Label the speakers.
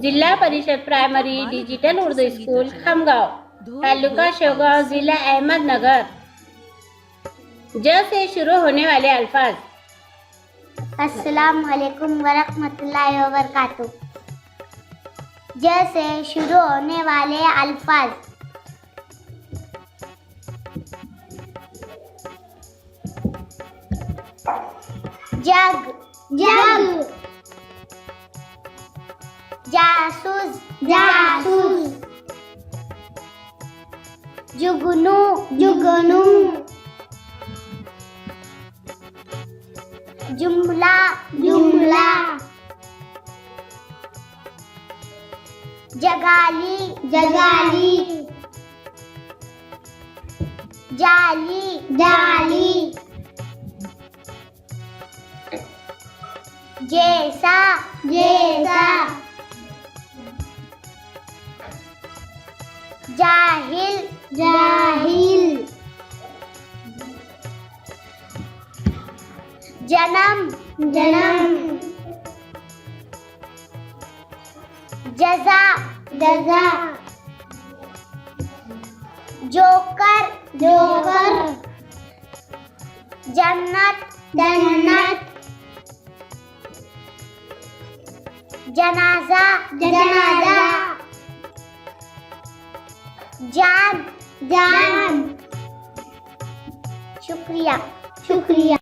Speaker 1: जिला परिषद primary digital Urdu school Khamgaon, तालुका शेवगांव, जिला अहमदनगर। ज से शुरू होने वाले अल्फाज।
Speaker 2: अस्सलाम वालेकुम वरहमतुल्लाहि वबरकातुह। ज से शुरू होने वाले अल्फाज। जग जग, जासूस जासूस, जुगनू जुगनू, जुमला जुमला, जगाली जगाली, जाली जाली, जैसा जैसा, जाहिल जाहिल, जन्म जन्म, जज़ा जज़ा, जोकर जोकर, जन्नत जन्नत, जनाजा जनाजा, जान जान। शुक्रिया शुक्रिया।